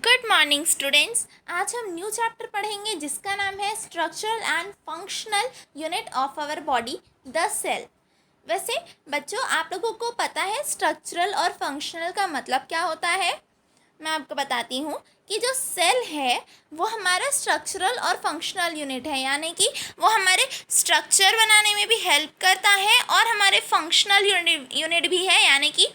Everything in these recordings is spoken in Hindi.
Good morning students. आज हम न्यू चैप्टर पढ़ेंगे जिसका नाम है structural and functional unit of our body, the cell. वैसे बच्चों, आप लोगों को पता है स्ट्रक्चरल और फंक्शनल का मतलब क्या होता है? मैं आपको बताती हूँ कि जो सेल है वो हमारा स्ट्रक्चरल और फंक्शनल यूनिट है, यानी कि वो हमारे स्ट्रक्चर बनाने में भी हेल्प करता है और हमारे फंक्शनल यूनिट भी है, यानी कि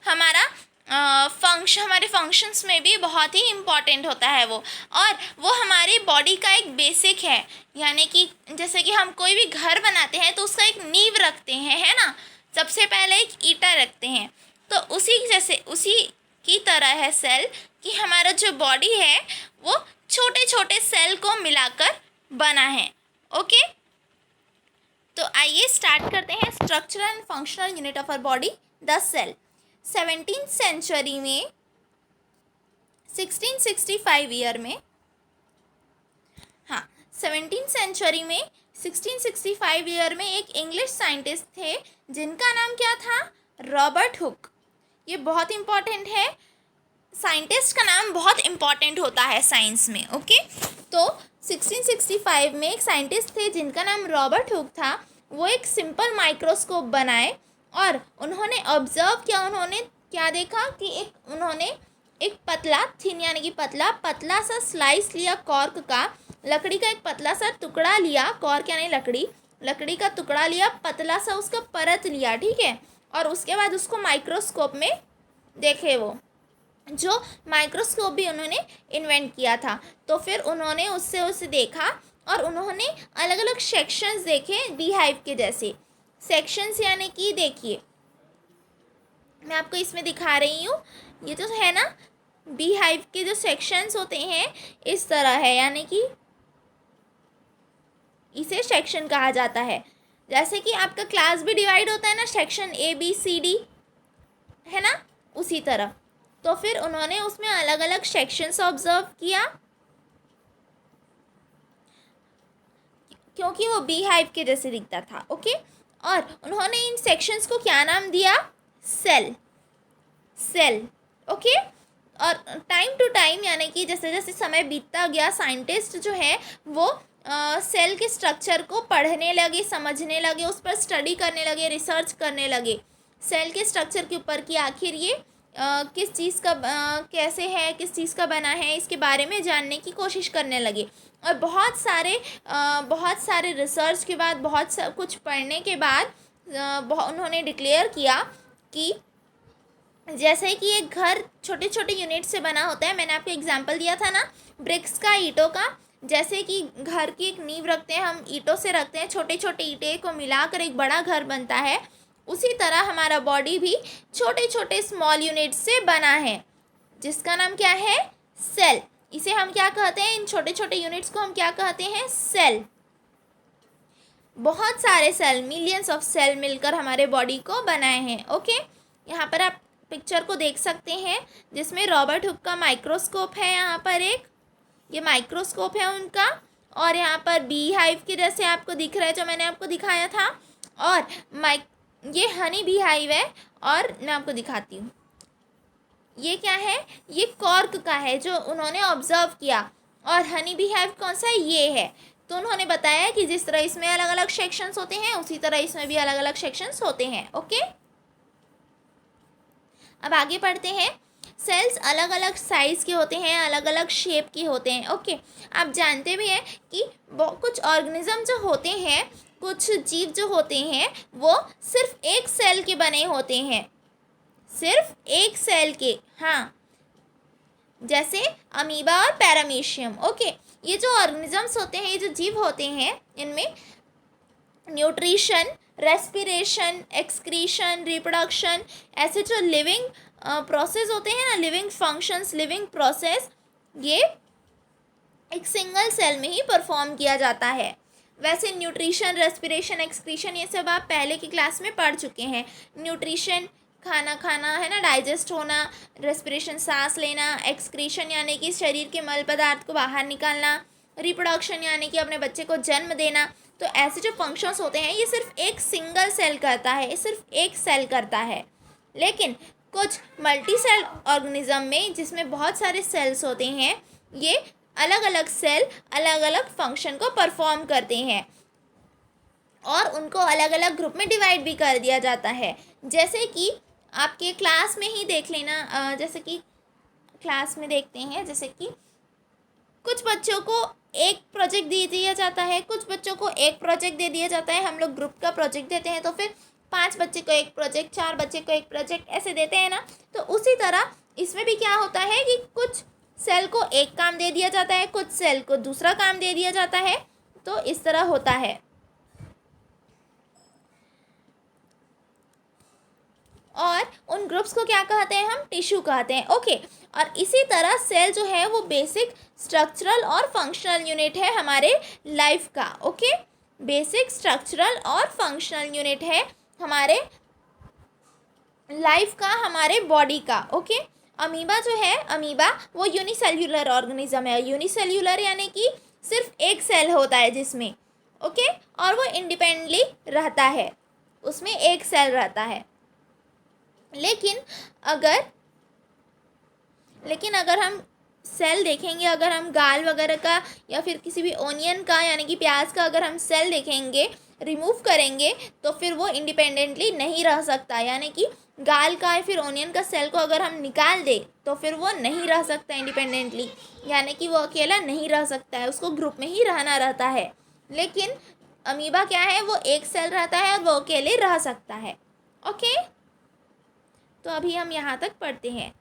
हमारा हमारे फंक्शंस में भी बहुत ही इम्पॉर्टेंट होता है और वो हमारी बॉडी का एक बेसिक है। यानी कि जैसे कि हम कोई भी घर बनाते हैं तो उसका एक नींव रखते हैं, है ना। सबसे पहले एक ईंटा रखते हैं, तो उसी की तरह है सेल कि हमारा जो बॉडी है वो छोटे छोटे सेल को मिलाकर बना है। ओके, तो आइए स्टार्ट करते हैं structural and functional unit of our body, the cell. 17th century में 1665 ईयर में 1665 ईयर में एक इंग्लिश साइंटिस्ट थे जिनका नाम क्या था? Robert Hooke. ये बहुत इम्पॉर्टेंट है, साइंटिस्ट का नाम बहुत इम्पॉर्टेंट होता है साइंस में। ओके, तो 1665 में एक साइंटिस्ट थे जिनका नाम रॉबर्ट हुक था। वो एक सिंपल माइक्रोस्कोप बनाए और उन्होंने ऑब्जर्व किया। उन्होंने क्या देखा कि उन्होंने एक पतला थिन यानी कि पतला सा स्लाइस लिया कॉर्क का, लकड़ी का एक पतला सा टुकड़ा लिया, कॉर्क यानी लकड़ी का टुकड़ा लिया, पतला सा उसका परत लिया, ठीक है। और उसके बाद उसको माइक्रोस्कोप में देखे, वो जो माइक्रोस्कोप भी उन्होंने इन्वेंट किया था। तो फिर उन्होंने उसे देखा और उन्होंने अलग अलग सेक्शंस देखे, बीहाइव के जैसे सेक्शंस। यानी कि देखिए, मैं आपको इसमें दिखा रही हूँ, ये जो है ना बीहाइव के जो सेक्शंस होते हैं इस तरह है, यानी कि इसे सेक्शन कहा जाता है। जैसे कि आपका क्लास भी डिवाइड होता है ना, सेक्शन ABCD, है ना, उसी तरह। तो फिर उन्होंने उसमें अलग अलग सेक्शंस ऑब्जर्व किया, क्योंकि वो बीहाइव के जैसे दिखता था। ओके, और उन्होंने इन सेक्शंस को क्या नाम दिया? सेल। ओके, और टाइम टू टाइम यानी कि जैसे जैसे समय बीतता गया, साइंटिस्ट जो है वो सेल के स्ट्रक्चर को पढ़ने लगे, समझने लगे, उस पर स्टडी करने लगे, रिसर्च करने लगे सेल के स्ट्रक्चर के ऊपर कि आखिर ये किस चीज़ का कैसे है, किस चीज़ का बना है, इसके बारे में जानने की कोशिश करने लगे। और बहुत सारे रिसर्च के बाद, कुछ पढ़ने के बाद उन्होंने डिक्लेयर किया कि जैसे कि एक घर छोटे छोटे यूनिट से बना होता है। मैंने आपको एग्जांपल दिया था ना ब्रिक्स का, ईंटों का। जैसे कि घर की एक नींव रखते हैं, हम ईंटों से रखते हैं, छोटे छोटे ईंटें को मिलाकर एक बड़ा घर बनता है। उसी तरह हमारा बॉडी भी छोटे छोटे स्मॉल यूनिट से बना है, जिसका नाम क्या है? सेल। इसे हम क्या कहते हैं? इन छोटे छोटे यूनिट्स को हम क्या कहते हैं? सेल। बहुत सारे सेल, मिलियंस ऑफ सेल मिलकर हमारे बॉडी को बनाए हैं। ओके, यहाँ पर आप पिक्चर को देख सकते हैं जिसमें रॉबर्ट हुक का माइक्रोस्कोप है। यहाँ पर ये माइक्रोस्कोप है उनका, और यहाँ पर बीहाइव के जैसे आपको दिख रहा है जो मैंने आपको दिखाया था। और ये हनी बीहाइव है, और मैं आपको दिखाती हूँ ये क्या है। ये कॉर्क का है जो उन्होंने ऑब्जर्व किया। और हनी बीहाइव कौन सा है? ये है। तो उन्होंने बताया कि जिस तरह इसमें अलग अलग सेक्शंस होते हैं उसी तरह इसमें भी अलग अलग सेक्शंस होते हैं। ओके, अब आगे पढ़ते हैं। सेल्स अलग अलग साइज़ के होते हैं, अलग अलग शेप के होते हैं। ओके, आप जानते भी हैं कि कुछ ऑर्गेनिज्म जो होते हैं, कुछ जीव जो होते हैं, वो सिर्फ एक सेल के बने होते हैं, सिर्फ एक सेल के। हाँ, जैसे अमीबा और पैरामीशियम। ओके, ये जो ऑर्गेनिजम्स होते हैं, ये जो जीव होते हैं, इनमें न्यूट्रिशन, रेस्पिरेशन, एक्सक्रीशन, रिप्रोडक्शन, ऐसे जो लिविंग प्रोसेस होते हैं ना, लिविंग फंक्शंस, लिविंग प्रोसेस, ये एक सिंगल सेल में ही परफॉर्म किया जाता है। वैसे न्यूट्रिशन, रेस्पिरेशन, एक्सक्रीशन, ये सब आप पहले की क्लास में पढ़ चुके हैं। न्यूट्रिशन खाना खाना, है ना, डाइजेस्ट होना। रेस्पिरेशन सांस लेना। एक्सक्रीशन यानी कि शरीर के मल पदार्थ को बाहर निकालना। रिप्रोडक्शन यानी कि अपने बच्चे को जन्म देना। तो ऐसे जो फंक्शंस होते हैं ये सिर्फ एक सिंगल सेल करता है, ये सिर्फ एक सेल करता है। लेकिन कुछ मल्टी सेल ऑर्गेनिज्म में, जिसमें बहुत सारे सेल्स होते हैं, ये अलग अलग सेल अलग अलग फंक्शन को परफॉर्म करते हैं और उनको अलग अलग ग्रुप में डिवाइड भी कर दिया जाता है। जैसे कि आपके क्लास में ही देख लेना, जैसे कि क्लास में देखते हैं, जैसे कि कुछ बच्चों को एक प्रोजेक्ट दे दिया जाता है, कुछ बच्चों को एक प्रोजेक्ट दे दिया जाता है। हम लोग ग्रुप का प्रोजेक्ट देते हैं तो फिर 5 बच्चे को एक प्रोजेक्ट, 4 बच्चे को एक प्रोजेक्ट, ऐसे देते हैं ना। तो उसी तरह इसमें भी क्या होता है कि कुछ सेल को एक काम दे दिया जाता है, कुछ सेल को दूसरा काम दे दिया जाता है। तो इस तरह होता है और उन ग्रुप्स को क्या कहते हैं, हम टिश्यू कहते हैं। ओके, और इसी तरह सेल जो है वो बेसिक स्ट्रक्चरल और फंक्शनल यूनिट है हमारे लाइफ का। ओके, बेसिक स्ट्रक्चरल और फंक्शनल यूनिट है हमारे लाइफ का, हमारे बॉडी का। ओके, अमीबा जो है, अमीबा वो यूनिसेल्यूलर ऑर्गेनिज्म है। यूनिसेल्यूलर यानी कि सिर्फ एक सेल होता है जिसमें, ओके, और वो इंडिपेंडेंटली रहता है, उसमें एक सेल रहता है। लेकिन अगर हम सेल देखेंगे, अगर हम गाल वगैरह का या फिर किसी भी ओनियन का यानी कि प्याज का अगर हम सेल देखेंगे, रिमूव करेंगे, तो फिर वो इंडिपेंडेंटली नहीं रह सकता। यानी कि गाल का या फिर ओनियन का सेल को अगर हम निकाल दें तो फिर वो नहीं रह सकता इंडिपेंडेंटली, यानी कि वो अकेला नहीं रह सकता है, उसको ग्रुप में ही रहना रहता है। लेकिन अमीबा क्या है, वो एक सेल रहता है और वो अकेले रह सकता है। ओके, तो अभी हम यहाँ तक पढ़ते हैं।